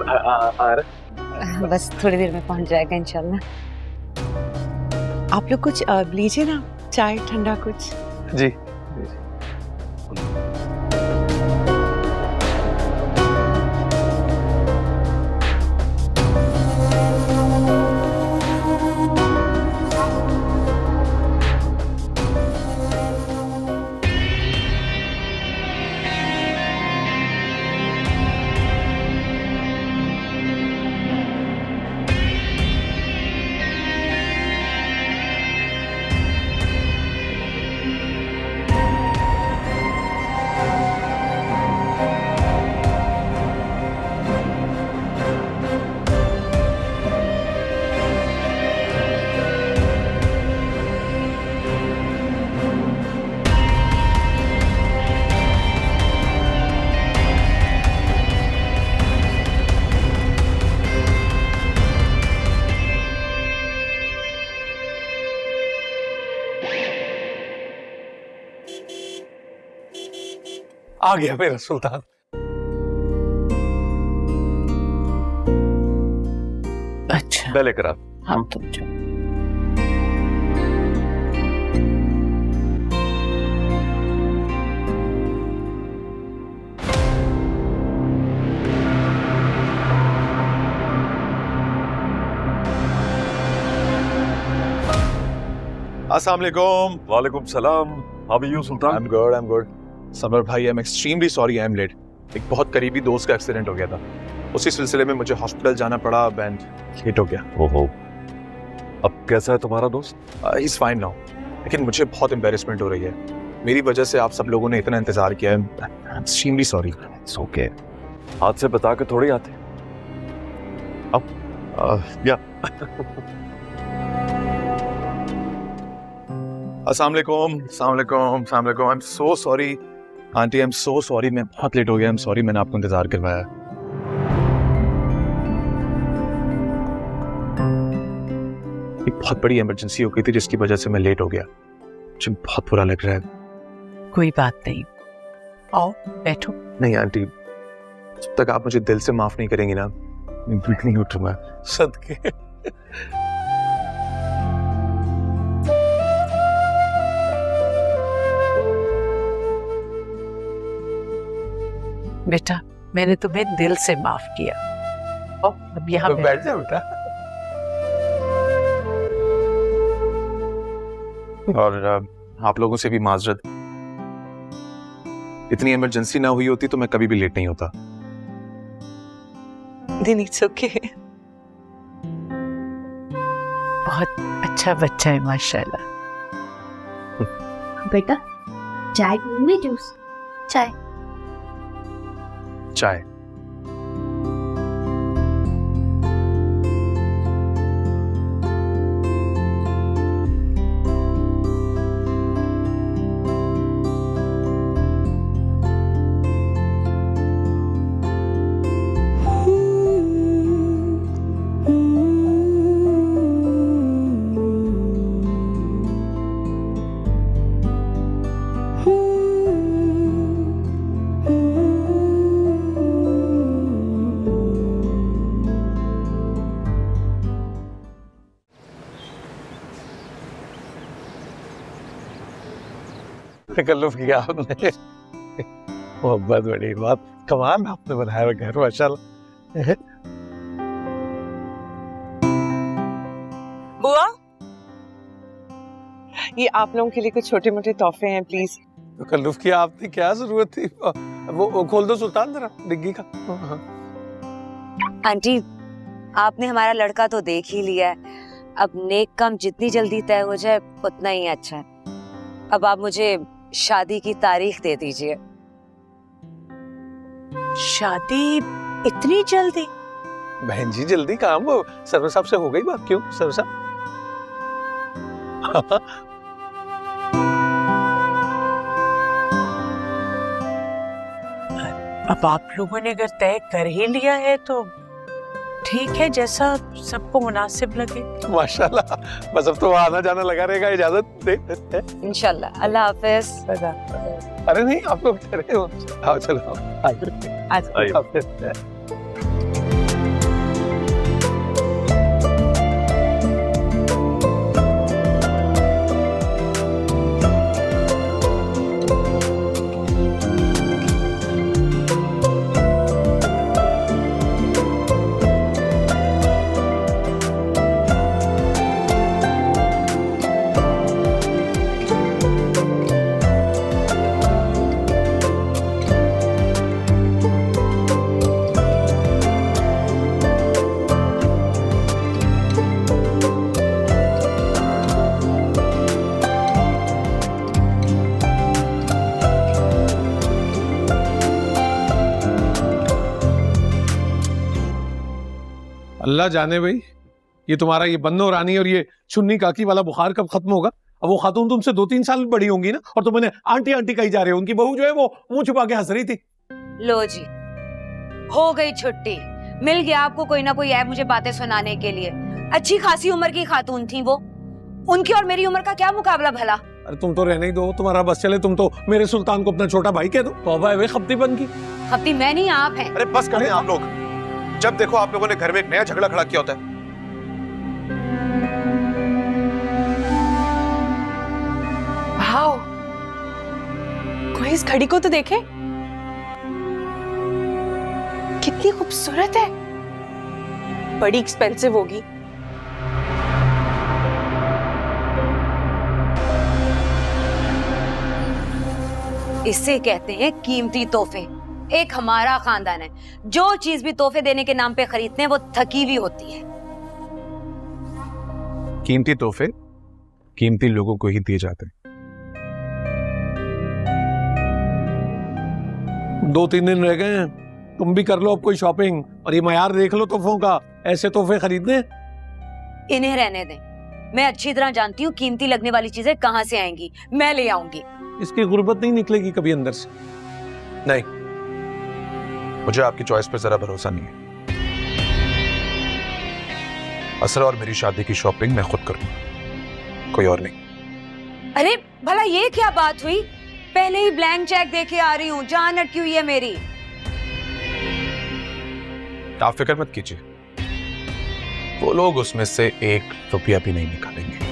आ रहा। बस थोड़ी देर में पहुंच जाएगा इंशाल्लाह। आप लोग कुछ लीजिए ना, चाय ठंडा कुछ। जी। आ गया मेरा सुल्तान। अच्छा मैं लेकर आ। हम तुम जाओ। अस्सलाम वालेकुम। वालेकुम सलाम। How are you Sultan? I am good. Samar भाई, I am extremely sorry, I am late. एक बहुत करीबी दोस्त का एक्सीडेंट हो गया था, उसी सिलसिले में मुझे हॉस्पिटल जाना पड़ा एंड लेट हो गया। ओहो, अब कैसा है तुम्हारा दोस्त? ही इज फाइन नाउ, लेकिन मुझे बहुत एम्बैरेसमेंट हो रही है। मेरी वजह से आप सब लोगों ने इतना इंतजार किया है। आई am extremely sorry. It's okay, हाथ से बता के थोड़ी आते। अब या अस्सलाम वालेकुम, अस्सलाम वालेकुम, अस्सलाम वालेकुम। I am so sorry aunty, I am so sorry, मैं बहुत लेट हो गया। आई एम सॉरी, मैंने आपको इंतजार करवाया। एक बहुत बड़ी इमरजेंसी हो गई थी जिसकी वजह से मैं लेट हो गया। मुझे बहुत बुरा लग रहा है। कोई बात नहीं, आओ बैठो। नहीं आंटी, जब तक आप मुझे दिल से माफ नहीं करेंगी ना, मैं बिल्कुल नहीं उठूंगा। सदके। बेटा, मैंने तुम्हें दिल से माफ किया। अब यहाँ बैठ जा बेटा। और आप लोगों से भी माजरत, इतनी इमरजेंसी ना हुई होती तो मैं कभी भी लेट नहीं होता। It's okay. बहुत अच्छा बच्चा है माशाल्लाह। बेटा चाय में जूस। चाय। चाय। तकल्लुफ किया आपने। मोहब्बत बड़ी बात, कमाल आपने बनाया घर माशाल्लाह। बुआ, ये आप लोगों के लिए कुछ छोटे मोटे तोहफे हैं, प्लीज। तकल्लुफ किया आपने, क्या जरूरत थी? वो खोल दो सुल्तान जरा डिग्गी का। आंटी, आपने हमारा लड़का तो देख ही लिया है, अब नेक काम जितनी जल्दी तय हो जाए उतना ही अच्छा है। अब आप मुझे शादी की तारीख दे दीजिए। शादी इतनी जल्दी? बहन जी जल्दी काम, वो सरवर साहब से हो गई बात। क्यों सरवर साहब? अब आप लोगों ने अगर तय कर ही लिया है तो ठीक है, जैसा सबको मुनासिब लगे। माशाल्लाह, बस अब तो आना जाना लगा रहेगा। इजाजत दे। इंशाल्लाह। अल्लाह हाफिज। अरे नहीं, आप लोग ठहरे हो। आओ चलो आओ। आइए। अल्लाह जाने भाई, ये तुम्हारा ये बन्नो रानी और ये चुन्नी काकी वाला बुखार कब खत्म होगा। अब वो खातून तुमसे 2-3 साल बड़ी होंगी ना, और तुम आंटी आंटी कही जा रहे हो। उनकी बहू जो है वो मुंह छुपा के हंस रही थी। लो जी, हो गई छुट्टी, मिल गया आपको कोई ना कोई ऐप मुझे बातें सुनाने के लिए। अच्छी खासी उम्र की खातून थी वो, उनकी और मेरी उम्र का क्या मुकाबला भला। अरे तुम तो रहने ही दो, तुम्हारा बस चले। तुम तो मेरे सुल्तान को अपना छोटा भाई कह दो। तौबा है वे खप्ती बन की। खप्ती मैं नहीं, आप हैं। अरे बस करें आप लोग, जब देखो आप लोगों ने घर में एक नया झगड़ा खड़ा किया होता है। वाओ, कोई इस घड़ी को तो देखे, कितनी खूबसूरत है। बड़ी एक्सपेंसिव होगी। इसे कहते हैं कीमती तोहफे। एक हमारा खानदान है, जो चीज भी तोहफे देने के नाम पे खरीदते हैं वो थकी हुई होती है। कीमती तोहफे कीमती लोगों को ही दिए जाते हैं। 2-3 दिन रह गए हैं, तुम भी कर लो अब कोई शॉपिंग, और ये मयार देख लो तोहफों का। ऐसे तोहफे खरीदने। इन्हें रहने दें, मैं अच्छी तरह जानती हूँ कीमती लगने वाली चीजें कहाँ से आएंगी, मैं ले आऊंगी। इसकी गुर्बत नहीं निकलेगी कभी अंदर से। नहीं, मुझे आपकी चॉइस पर जरा भरोसा नहीं है। असरा और मेरी शादी की शॉपिंग मैं खुद करूंगा, कोई और नहीं। अरे भला ये क्या बात हुई, पहले ही ब्लैंक चेक देके आ रही हूँ, जान अटकी हुई है मेरी। आप फिक्र मत कीजिए, वो लोग उसमें से 1 रुपया भी नहीं निकालेंगे।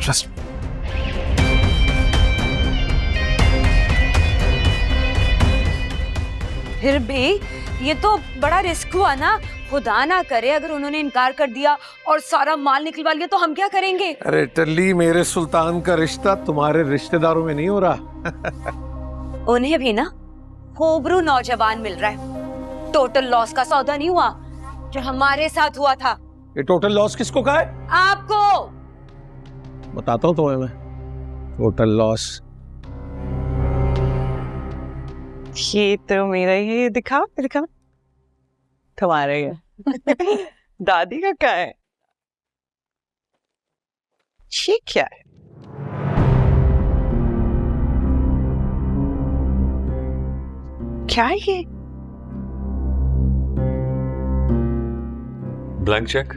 Trust me. फिर भी ये तो बड़ा रिस्क हुआ ना। खुदा ना करे अगर उन्होंने इनकार कर दिया और सारा माल निकलवा लिया तो हम क्या करेंगे। अरे टल्ली, मेरे सुल्तान का रिश्ता तुम्हारे रिश्तेदारों में नहीं हो रहा। उन्हें भी ना होबरू नौजवान मिल रहा है। टोटल लॉस का सौदा नहीं हुआ जो हमारे साथ हुआ था। ये टोटल लॉस किसको कहा है? आपको बताता हूँ तुम्हें मैं। टोटल लॉस ये तो मेरा ही है। दिखा दिखा, तुम्हारा ही है। दादी का क्या है? ये क्या है? क्या है ये? Blank cheque.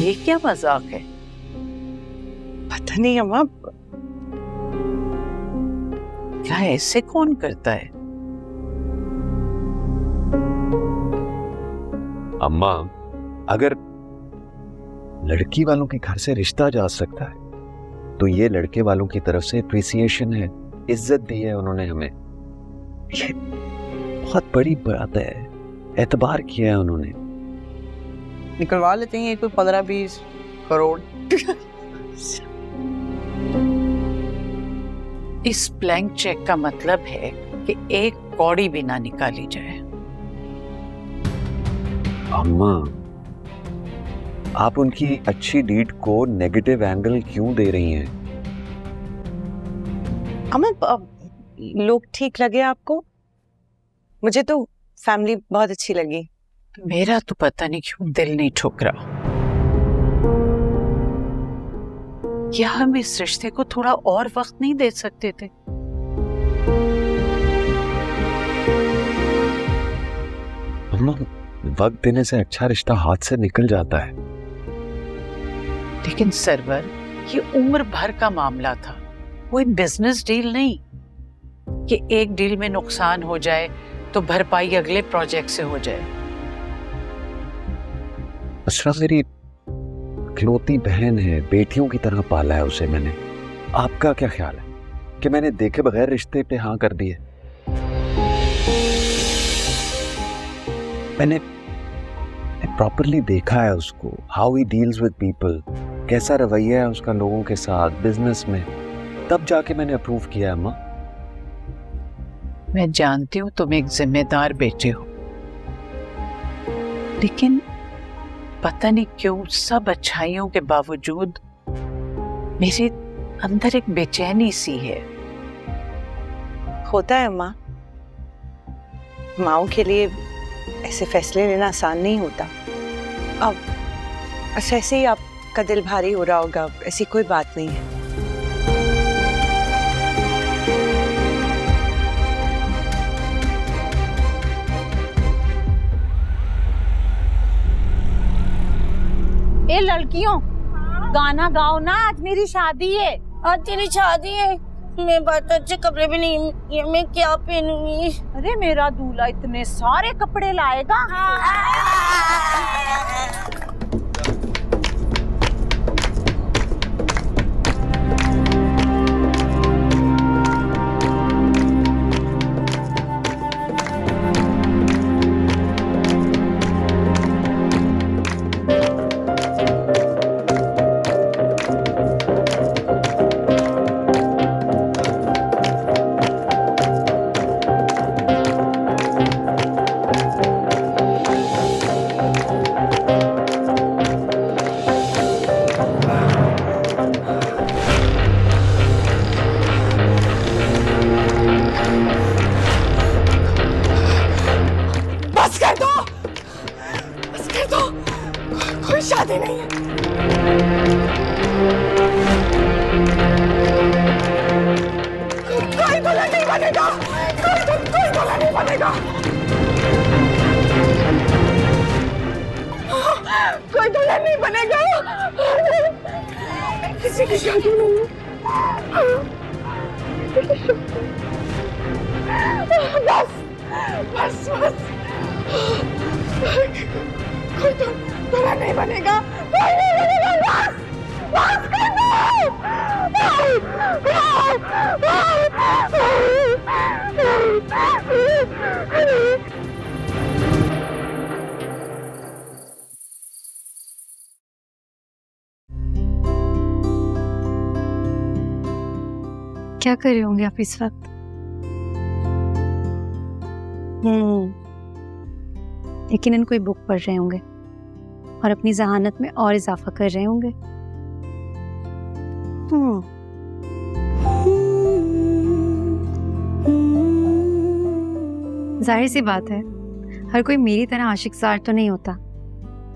ये क्या मजाक है? पता नहीं अम्मा, क्या ऐसे कौन करता है? अम्मा, अगर लड़की वालों के घर से रिश्ता जा सकता है तो ये लड़के वालों की तरफ से अप्रिसिएशन है, इज्जत दी है उन्होंने हमें। ये बहुत बड़ी बात है, एतबार किया है उन्होंने। निकलवा लेते हैं कोई 15-20 करोड़। इस ब्लैंक चेक का मतलब है कि 1 कौड़ी भी ना निकाली जाए। अम्मा, आप उनकी अच्छी डीड को नेगेटिव एंगल क्यों दे रही हैं? अम्मा, लोग ठीक लगे आपको? मुझे तो फैमिली बहुत अच्छी लगी। मेरा तो पता नहीं क्यों दिल नहीं ठुक रहा। क्या हम इस रिश्ते को थोड़ा और वक्त नहीं दे सकते थे? अम्मा, वक्त देने से अच्छा रिश्ता हाथ से निकल जाता है। लेकिन सरवर, ये उम्र भर का मामला था, कोई बिजनेस डील नहीं कि एक डील में नुकसान हो जाए तो भरपाई अगले प्रोजेक्ट से हो जाए। असरा मेरी इकलौती बहन है, बेटियों की तरह पाला है उसे मैंने। आपका क्या ख्याल है कि मैंने देखे बगैर रिश्ते पे हाँ कर दिए? मैंने प्रॉपरली देखा है उसको, how he deals with people, कैसा रवैया है उसका लोगों के साथ, बिजनेस में, तब जाके मैंने अप्रूव किया। अम्मा, मैं जानती हूँ तुम एक जिम्मेदार बेटे हो, लेकिन पता नहीं क्यों सब अच्छाइयों के बावजूद मेरे अंदर एक बेचैनी सी है। होता है माँ, माँओं के लिए ऐसे फैसले लेना आसान नहीं होता। अब बस ऐसे ही आपका दिल भारी हो रहा होगा, ऐसी कोई बात नहीं है। ए लड़कियों, गाना गाओ ना, आज मेरी शादी है। आज तेरी शादी है, मेरे पास तो अच्छे कपड़े भी नहीं, ये मैं क्या पहनूंगी? अरे मेरा दूल्हा इतने सारे कपड़े लाएगा। बस कर दो, बस कर दो, कोई शादी नहीं है। कोई दुल्हन नहीं बनेगा, कोई दुल्हन नहीं बनेगा, कोई दुल्हन नहीं बनेगा, किसी की शादी नहीं है। बस बस बस, कोई दुल्हन नहीं बनेगा, कोई नहीं बनेगा, बस कर दो। क्या कर रहे होंगे आप इस वक्त? यकीनन कोई बुक पढ़ रहे होंगे और अपनी जहानत में और इजाफा कर रहे होंगे। जाहिर सी बात है, हर कोई मेरी तरह आशिकजार तो नहीं होता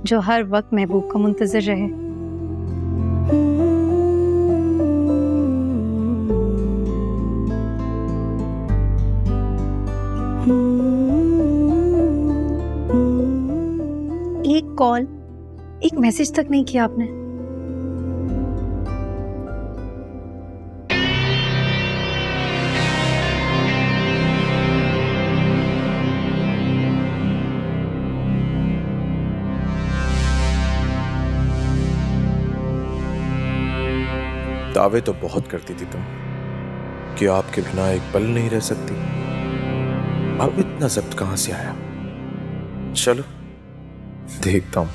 जो हर वक्त महबूब का मुंतजर रहे। एक कॉल, एक मैसेज तक नहीं किया आपने। दावे तो बहुत करती थी तुम कि आपके बिना एक पल नहीं रह सकती। अब इतना जब्त कहां से आया? चलो देखता हूं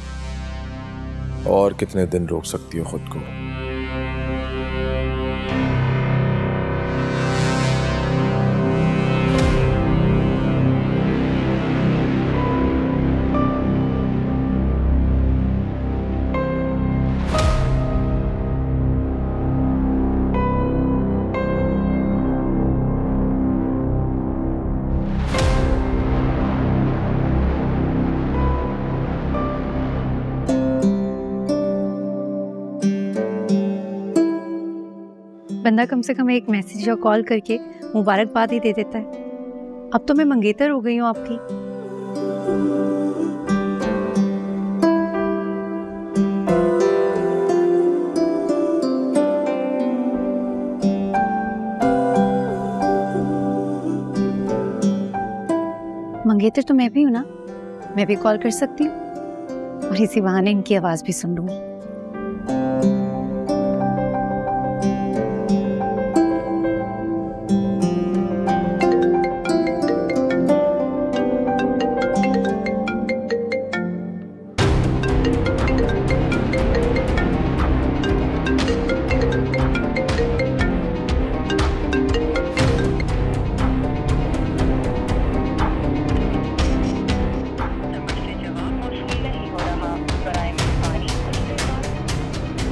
और कितने दिन रोक सकती हो खुद को। बंदा कम से कम एक मैसेज या कॉल करके मुबारकबाद ही दे देता है। अब तो मैं मंगेतर हो गई हूँ आपकी। मंगेतर तो मैं भी हूँ ना, मैं भी कॉल कर सकती हूँ और इसी बहाने इनकी आवाज भी सुन लूंगी।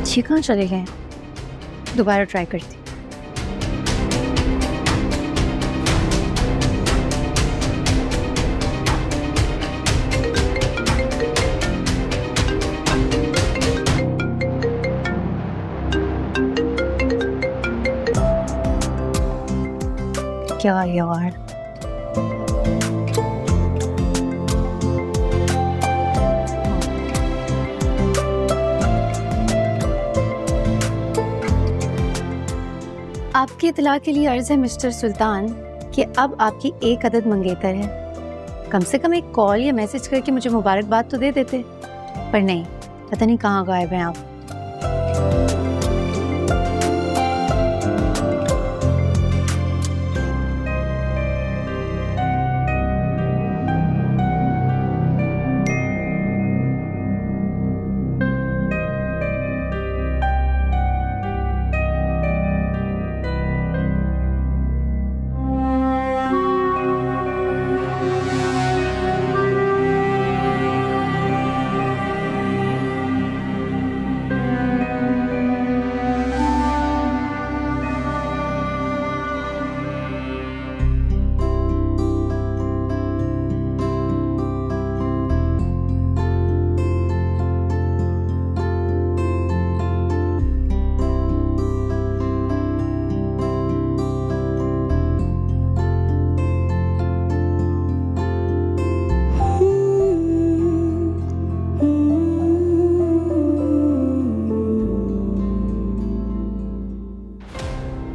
ये कहाँ चले गए? दोबारा ट्राई करती। क्या यार, आपकी इत्तला के लिए अर्ज है मिस्टर सुल्तान कि अब आपकी एक अदद मंगेतर है। कम से कम एक कॉल या मैसेज करके मुझे मुबारकबाद तो दे देते, पर नहीं, पता नहीं कहाँ गायब हैं आप।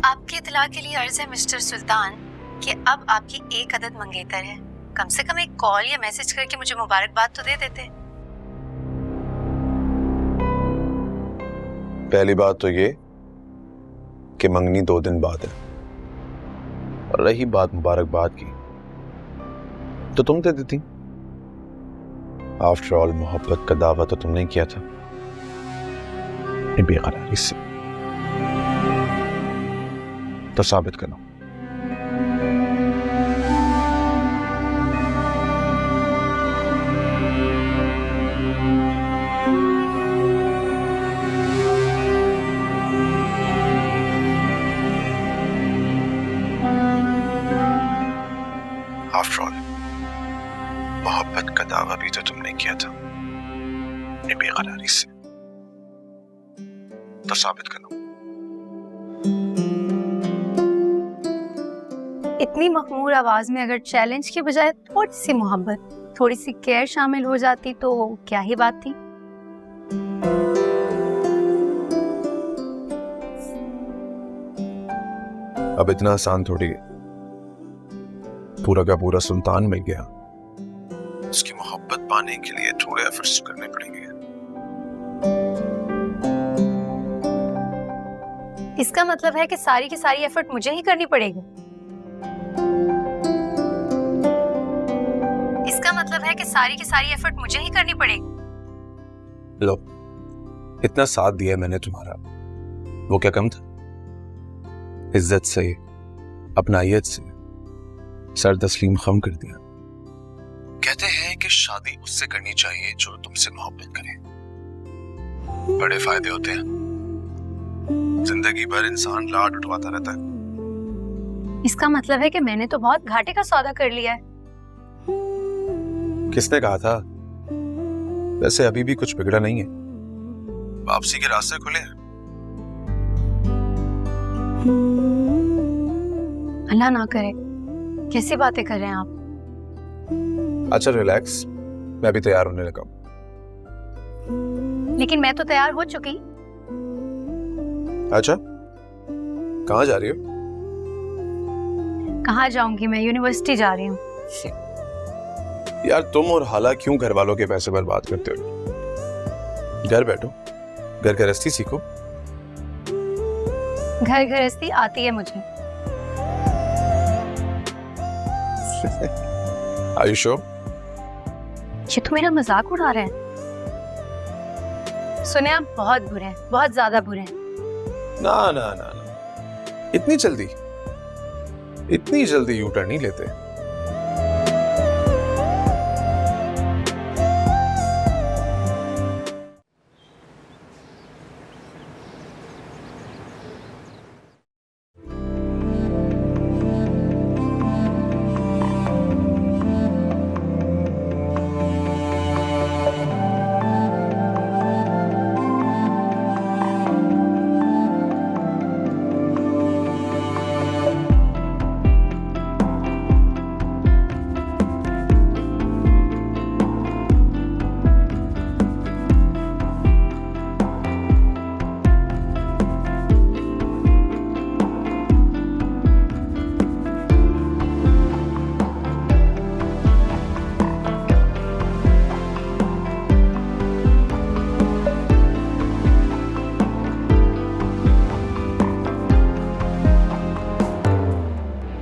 आपकी इत्तला के लिए अर्ज है मिस्टर सुल्तान कि अब आपकी एक अदद मंगेतर है। कम से कम एक कॉल या मैसेज करके मुझे मुबारकबाद तो दे देते। पहली बात तो ये कि मंगनी 2 दिन बाद है, और रही बात मुबारकबाद की तो तुम दे देती। आफ्टर ऑल मोहब्बत का दावा तो तुमने किया था बेकरारी से, तो साबित करो। आफ्टर ऑल मोहब्बत का दावा भी तो तुमने किया था बेकरारी से, तो साबित करो। इतनी मखमूर आवाज में अगर चैलेंज की बजाय थोड़ी सी मोहब्बत, थोड़ी सी केयर शामिल हो जाती तो क्या ही बात थी। अब इतना आसान थोड़ी है, पूरा का पूरा सुल्तान मिल गया, उसकी मोहब्बत पाने के लिए थोड़े एफर्ट्स करने पड़ेंगे। इसका मतलब है कि सारी की सारी एफर्ट मुझे ही करनी पड़ेगी। इसका मतलब है कि सारी की सारी एफर्ट मुझे ही करनी पड़ेगी। लो, इतना साथ दिया मैंने तुम्हारा, वो क्या कम था? इज्जत से, अपनाइयत से सर तस्लीम खम कर दिया। कहते हैं कि शादी उससे करनी चाहिए जो तुमसे मोहब्बत करे। बड़े फायदे होते हैं, जिंदगी भर इंसान लाड उठवाता रहता है। इसका मतलब है कि मैंने तो बहुत घाटे का सौदा कर लिया है। किसने कहा था? वैसे अभी भी कुछ बिगड़ा नहीं है, वापसी के रास्ते खुले हैं। अल्लाह ना करे, कैसी बातें कर रहे हैं आप? अच्छा रिलैक्स, मैं भी तैयार होने लगा हूं। लेकिन मैं तो तैयार हो चुकी। अच्छा, कहाँ जा रही हो? कहाँ जाऊंगी, मैं यूनिवर्सिटी जा रही हूँ। यार तुम और हाला क्यों घर वालों के पैसे बर्बाद करते हो? घर बैठो, घर गृहस्थी सीखो। घर गृहस्थी आती है मुझे। Are you sure? ये तो मेरा मजाक उड़ा रहे हैं। सुने, आप बहुत बुरे हैं, बहुत ज्यादा बुरे हैं। ना ना ना ना, इतनी जल्दी यू टर्न नहीं लेते।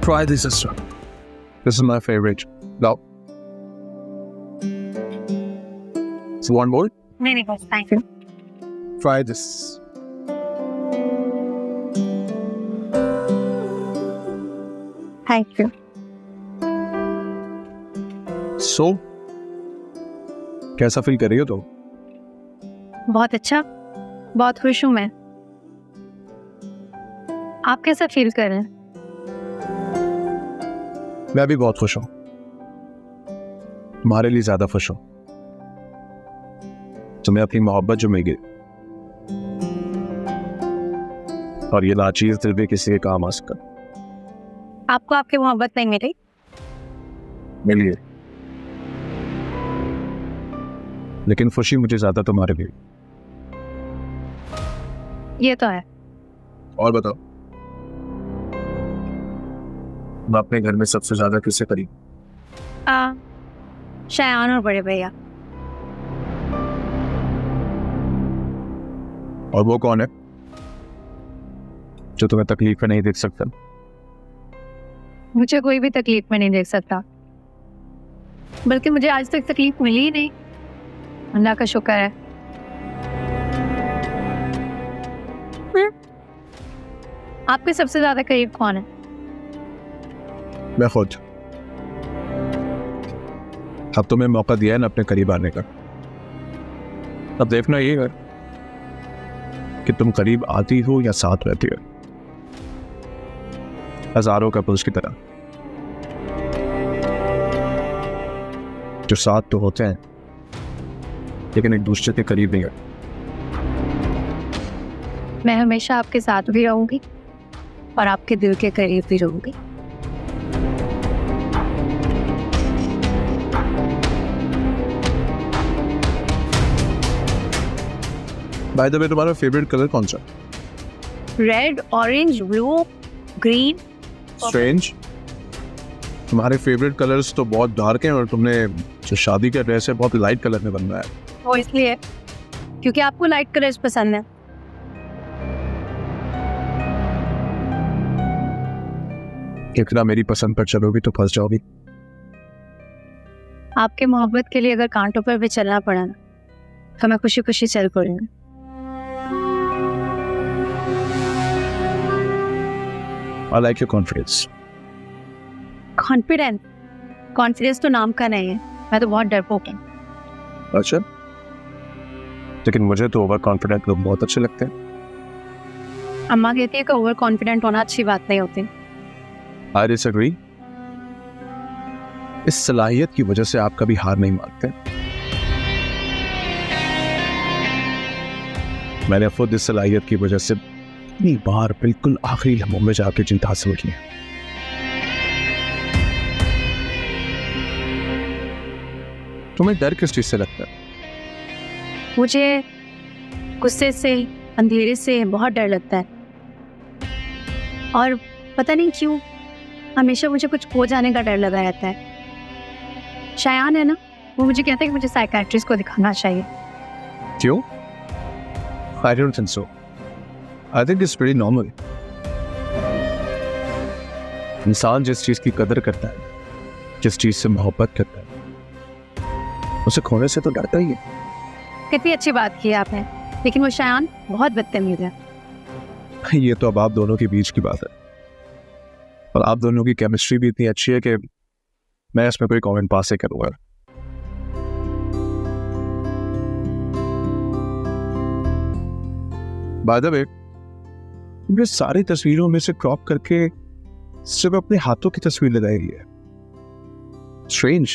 Try this, sister. This is my favorite. Now. So one more. नहीं बस thank you. Try this. Thank you. So, कैसा फील कर रही हो तुम? बहुत अच्छा, बहुत खुश हूँ मैं। आप कैसा फील कर रहे हैं? मैं भी बहुत खुश हूँ। तुम्हारे लिए ज्यादा खुश हूँ। तुम्हें अपनी मोहब्बत जो मिल गई और ये नाचीज दिल भी किसी के काम आ सका। आपको आपकी मोहब्बत नहीं मिली? मिलिए, लेकिन खुशी मुझे ज्यादा तुम्हारे लिए। ये तो है। और बताओ, मैं अपने घर में सबसे ज्यादा किससे करीब? शायान और बड़े भैया। और वो कौन है जो तुम्हें तकलीफ में नहीं देख सकता? मुझे कोई भी तकलीफ में नहीं देख सकता, बल्कि मुझे आज तक तकलीफ मिली ही नहीं। अल्लाह का शुक्र है। आपके सबसे ज्यादा करीब कौन है? मैं खुद। अब तुम्हें मौका दिया है ना अपने करीब आने का। अब देखना ये है कि तुम करीब आती हो या साथ रहती हो, हजारों कपल्स की तरह जो साथ तो होते हैं लेकिन एक दूसरे के करीब नहीं है। मैं हमेशा आपके साथ भी रहूंगी और आपके दिल के करीब भी रहूंगी। बाय द वे, तुम्हारा फेवरेट कलर कौन सा? Red, orange, blue, green. Strange. तुम्हारे फेवरेट कलर्स तो बहुत डार्क हैं और तुमने जो शादी का ड्रेस है बहुत लाइट कलर में बनना है। वो इसलिए क्योंकि आपको लाइट कलर्स पसंद है। इतना मेरी पसंद पर चलोगी तो फंस जाओगी। आपके मोहब्बत के लिए अगर कांटों पर भी चलना पड़ा ना, तो मैं खुशी खुशी चल पड़ूंगी। I like your confidence. Confidence? Confidence तो नाम का नहीं है, मैं तो बहुत डरपोक हूँ। अच्छा, लेकिन मुझे तो ओवर कॉन्फिडेंट लोग बहुत अच्छे लगते हैं। अम्मा कहती है कि ओवर कॉन्फिडेंट होना अच्छी बात नहीं होती। I disagree. इस सलाहियत की वजह से आप कभी हार नहीं मानते। मैंने खुद इस सलाहियत की वजह से इतनी बार बिल्कुल आखिरी लम्हों में जाके जीत हासिल की है। तुम्हें डर किस चीज से लगता है? मुझे गुस्से से, अंधेरे से बहुत डर लगता है, और पता नहीं क्यों हमेशा मुझे कुछ खो जाने का डर लगा रहता है। शायान है ना, वो मुझे कहता है कि मुझे साइकियाट्रिस्ट को दिखाना चाहिए। क्यों? I don't think so. I think it's pretty normal. इंसान जिस चीज की कदर करता है, जिस चीज से मोहब्बत करता है, उसे खोने से तो डरता ही है। कितनी अच्छी बात की आपने, लेकिन वो शायान बहुत बदतमीज है। ये तो अब आप दोनों के बीच की बात है, और आप दोनों की केमिस्ट्री भी इतनी अच्छी है कि मैं इसमें कोई कमेंट पास नहीं करूंगा। बाय द वे, मुझे सारी तस्वीरों में से क्रॉप करके सिर्फ अपने हाथों की तस्वीर लगाई है। स्ट्रेंज।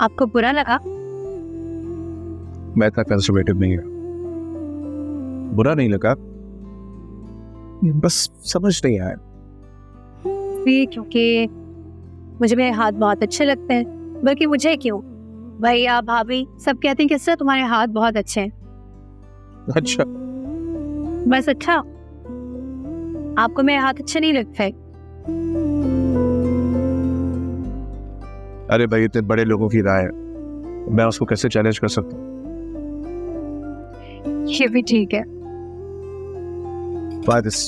आपको बुरा लगा? मैं इतना कंजर्वेटिव नहीं है। बुरा नहीं लगा, बस समझ नहीं आया। क्योंकि मुझे मेरे हाथ बहुत अच्छे लगते हैं, बल्कि मुझे क्यों, भैया भाभी सब कहते हैं कि इससे तुम्हारे हाथ बहुत अच्छे हैं। अच्छा, बस अच्छा, आपको मेरे हाथ अच्छे नहीं लगते? अरे भाई, इतने बड़े लोगों की राय है, मैं उसको कैसे चैलेंज कर सकता हूँ? ये भी ठीक है। Try this.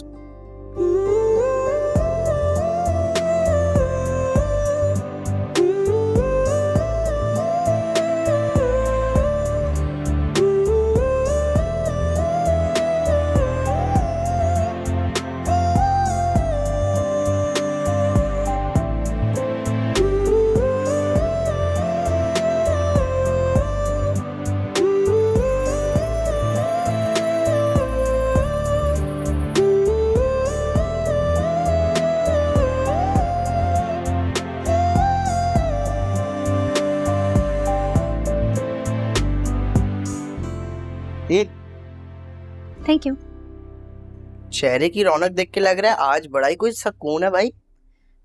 ये थैंक यू। चेहरे की रौनक देख के लग रहा है आज बड़ा ही कोई सुकून है भाई।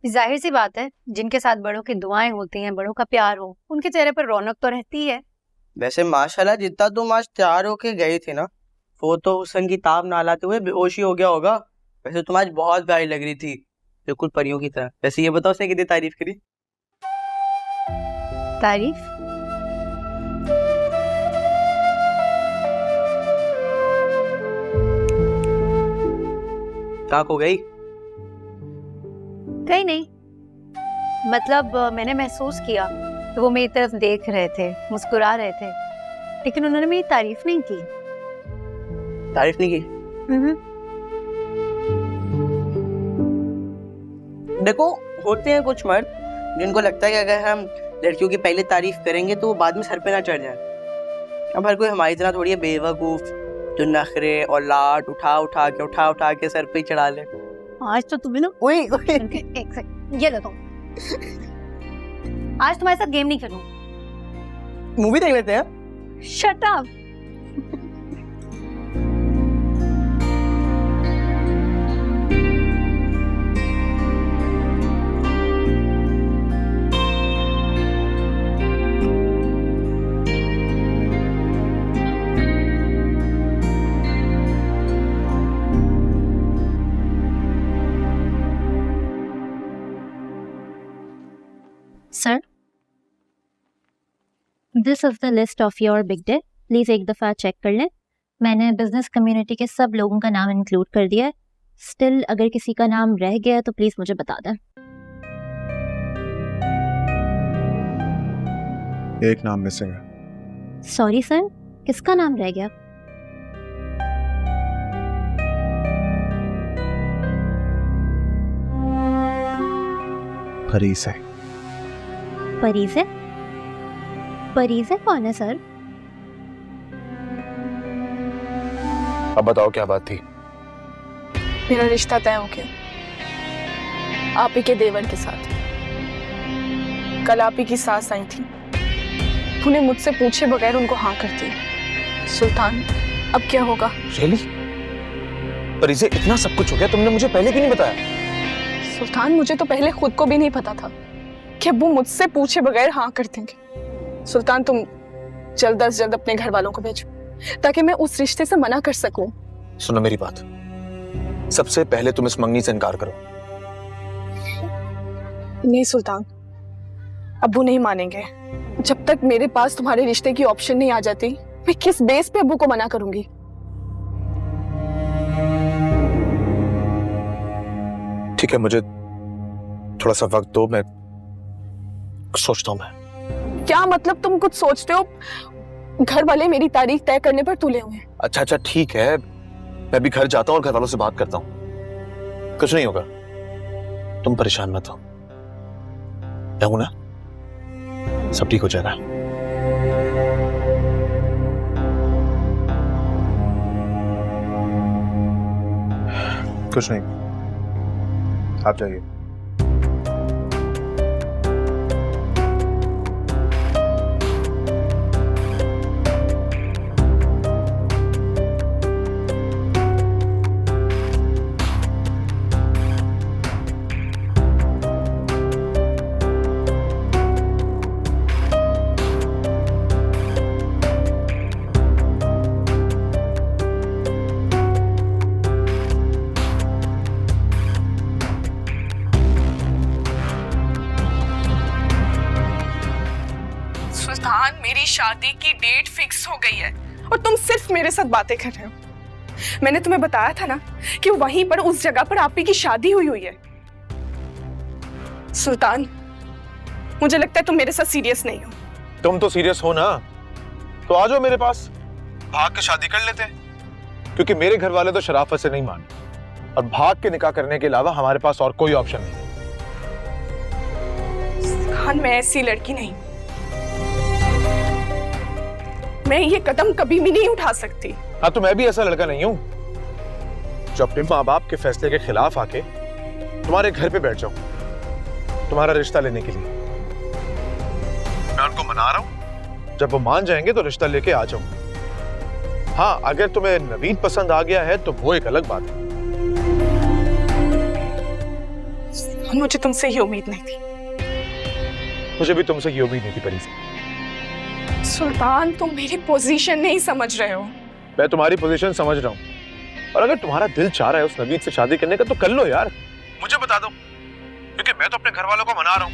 जाहिर सी बात है, जिनके साथ बड़ों की दुआएं होती हैं, बड़ों का प्यार हो, उनके चेहरे पर रौनक तो रहती है। वैसे माशाल्लाह जितना तुम आज तैयार होके गए थे ना, वो तो हुस्न की ताब ना लाते हुए बेहोशी हो गया होगा। वैसे तुम आज बहुत प्यारी लग रही थी, बिल्कुल परियों की तरह। वैसे ये बताओ उसने कितनी तारीफ करी? तारीफ? कहाँ खो गई? कहीं नहीं, मतलब मैंने महसूस किया कि वो मेरी तरफ देख रहे थे, मुस्कुरा रहे थे, लेकिन उन्होंने मेरी तारीफ नहीं की। तारीफ नहीं की? देखो होते हैं कुछ मर्द जिनको लगता है कि अगर हम लड़कियों की पहले तारीफ करेंगे तो वो बाद में सर पे ना चढ़ जाए। अब हर कोई हमारी तरह थोड़ी है बेवकूफ जो नखरे और लाट उठा के सर पे चढ़ा ले। आज तो तुम्हें ना ओए एक सेकंड, ये लो तुम। आज तुम्हारे साथ गेम नहीं करूँ। मूवी देख लेते हैं। Shut up. Sir, this is the list of your big day. Please एक दफ़ा चेक कर लें। मैंने बिजनेस कम्युनिटी के सब लोगों का नाम इंक्लूड कर दिया है। स्टिल अगर किसी का नाम रह गया तो प्लीज मुझे बता दें। एक नाम मिसिंग है। सॉरी सर, किसका नाम रह गया? फरीस है। परीज़ है? परीज़ है कौन है सर? अब बताओ क्या बात थी? मेरा रिश्ता तय हो गया आप ही के देवर के साथ। कल आप ही की सास आई थी, उन्हें मुझसे पूछे बगैर उनको हाँ कर दी। सुल्तान अब क्या होगा? रियली? फरीज़े इतना सब कुछ हो गया, तुमने मुझे पहले क्यों नहीं बताया? सुल्तान मुझे तो पहले खुद को भी नहीं पता था कि अब वो मुझसे पूछे बगैर हाँ कर देंगे। सुल्तान तुम जल्द अज जल्द अपने घर वालों को भेजो ताकि मैं उस रिश्ते से मना कर सकूं। सुनो मेरी बात, सबसे पहले तुम इस मंगनी से इनकार करो। नहीं सुल्तान, अब्बू नहीं मानेंगे। जब तक मेरे पास तुम्हारे रिश्ते की ऑप्शन नहीं आ जाती, मैं किस बेस पे अब्बू को मना करूंगी? ठीक है, मुझे थोड़ा सा वक्त दो, मैं सोचता हूं। मैं क्या मतलब तुम कुछ सोचते हो? घर वाले मेरी तारीख तय करने पर तुले हुए हैं। अच्छा ठीक है, मैं भी घर जाता हूँ और घर वालों से बात करता हूँ। कुछ नहीं होगा, तुम परेशान मत हो। मैं हूं ना, सब ठीक हो जाएगा। कुछ नहीं, आप जाइए। सुल्तान मेरी शादी की डेट फिक्स हो गई है और तुम सिर्फ मेरे साथ बातें कर रहे हो। मैंने तुम्हें बताया था ना कि वहीं पर उस जगह पर आप ही की शादी हुई है। सुल्तान मुझे लगता है तुम मेरे साथ सीरियस नहीं हो। तुम तो सीरियस हो ना, तो आ जाओ मेरे पास, भाग के शादी कर लेते हैं। क्योंकि मेरे घर वाले तो शराफत से नहीं माने और भाग के निकाह करने के अलावा हमारे पास और कोई ऑप्शन नहीं। खान मैं ऐसी लड़की नहीं, मैं ये कदम कभी भी नहीं उठा सकती। हाँ तो मैं भी ऐसा लड़का नहीं हूं जो अपने माँ बाप के फैसले के खिलाफ आके तुम्हारे घर पे बैठ जाऊं तुम्हारा रिश्ता लेने के लिए। मैं उनको मना रहा हूं, जब वो मान जाएंगे तो रिश्ता लेके आ जाऊंगा। हाँ, अगर तुम्हें नवीन पसंद आ गया है तो वो एक अलग बात है। मुझे तुमसे ये उम्मीद नहीं थी। मुझे भी तुमसे ये उम्मीद नहीं थी परी से। सुल्तान, तुम मेरी पोजीशन नहीं समझ रहे हो। मैं तुम्हारी पोजीशन समझ रहा हूँ, और अगर तुम्हारा दिल चाह रहा है उस नवीन से शादी करने का तो कर लो यार, मुझे बता दो, क्योंकि मैं तो अपने घर वालों को मना रहा हूँ,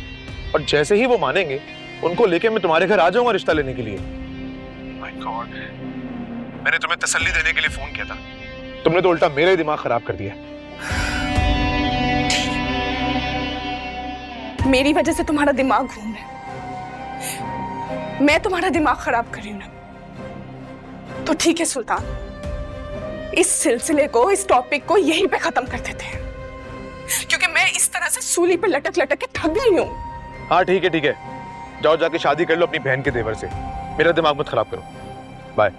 और जैसे ही वो मानेंगे उनको लेके मैं तुम्हारे घर आ जाऊंगा रिश्ता लेने के लिए। माय गॉड, मैंने तुम्हें तसल्ली देने के लिए फोन किया था, तुमने तो उल्टा मेरा ही दिमाग खराब कर दिया। मेरी वजह से तुम्हारा दिमाग घूम रहा है, मैं तुम्हारा दिमाग खराब कर रही हूं ना? तो ठीक है सुल्तान, इस सिलसिले को, इस टॉपिक को यहीं पे खत्म कर देते हैं, क्योंकि मैं इस तरह से सूली पे लटक लटक के थक गई हूं। हाँ ठीक है ठीक है, जाओ जाके शादी कर लो अपनी बहन के देवर से, मेरा दिमाग मत खराब करो। बाय।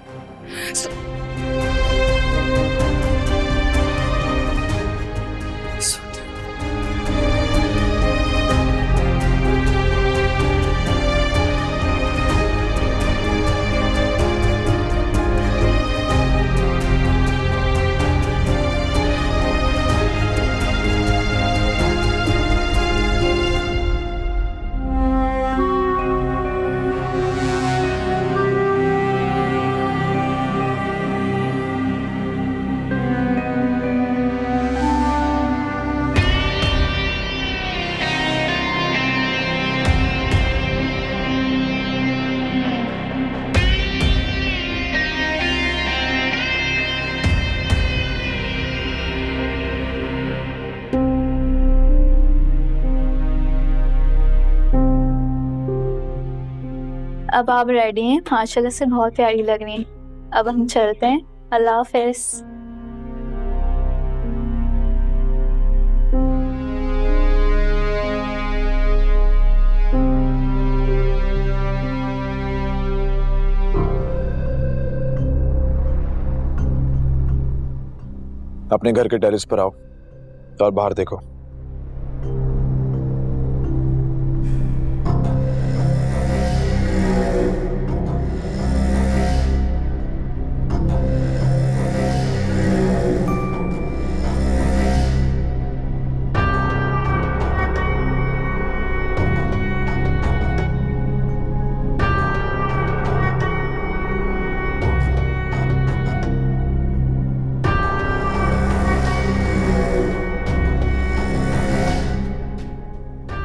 अब आप रेडी हैं? माशाल्लाह से बहुत प्यारी लग रही हैं। अब हम चलते हैं। अल्लाह हाफिज़। अपने घर के टेरेस पर आओ और बाहर देखो।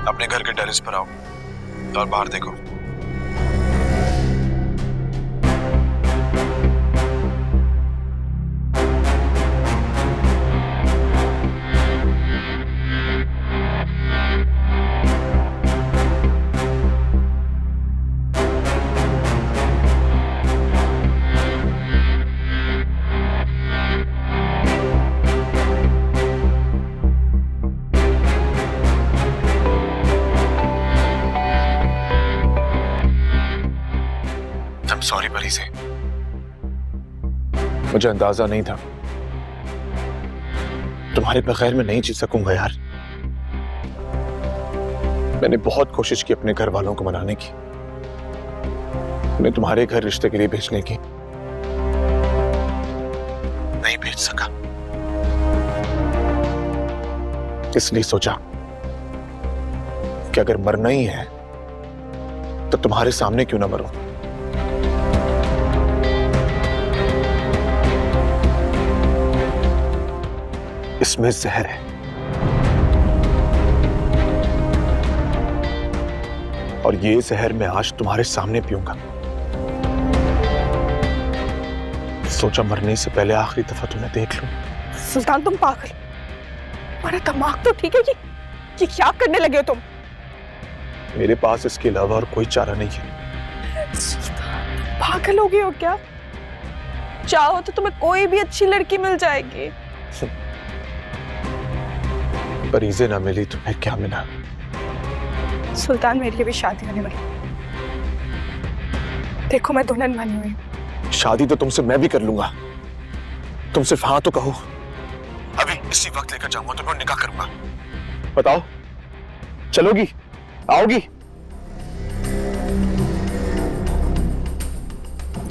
अपने घर के टेरेस पर आओ और बाहर देखो। सॉरी परी से, मुझे अंदाजा नहीं था, तुम्हारे बगैर मैं नहीं जी सकूंगा यार। मैंने बहुत कोशिश की अपने घर वालों को मनाने की, उन्हें तुम्हारे घर रिश्ते के लिए भेजने की, नहीं भेज सका। इसलिए सोचा कि अगर मरना ही है तो तुम्हारे सामने क्यों ना मरूं। इसमें जहर है, और ये जहर मैं आज तुम्हारे सामने पीऊंगा। सोचा मरने से पहले आखिरी दफा तुम्हें देख लूं। सुल्तान, तुम पागल, तुम्हारा दिमाग तो ठीक है कि क्या करने लगे हो तुम? मेरे पास इसके अलावा और कोई चारा नहीं है। सुल्तान, पागल हो गए हो क्या? चाहो तो तुम्हें कोई भी अच्छी लड़की मिल जाएगी। परीजे ना मिली तो फिर क्या मिला? सुल्तान, मेरी अभी शादी होने वाली। देखो, मैं दुल्हन बनी हुई हूँ। शादी तो तुमसे मैं भी कर लूंगा, तुम सिर्फ हाँ तो कहो। अभी इसी वक्त लेकर जाऊंगा, तुम्हें निकाह करूंगा। बताओ, चलोगी? आओगी?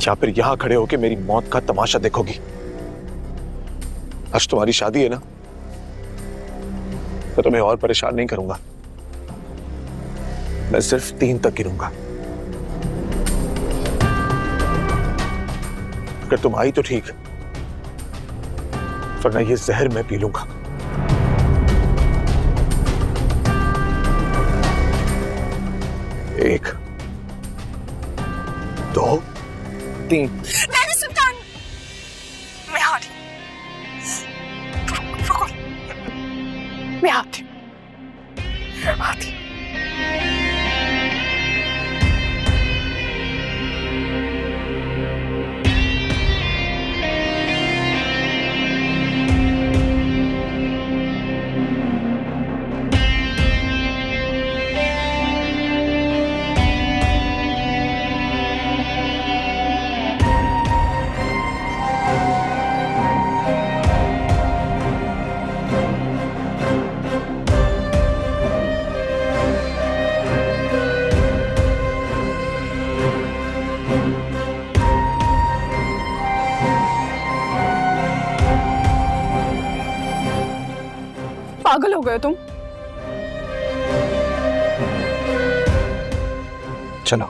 या फिर यहां खड़े होके मेरी मौत का तमाशा देखोगी। आज तुम्हारी शादी है ना, तो तुम्हें और परेशान नहीं करूंगा। मैं सिर्फ 3 तक गिनूंगा। अगर तुम आई तो ठीक, वरना ये जहर मैं पी लूंगा। 1 2 3। नहीं सुल्तान, मैं आ रही रुको, मैं आती हूँ। पागल हो गए तुम? चलो।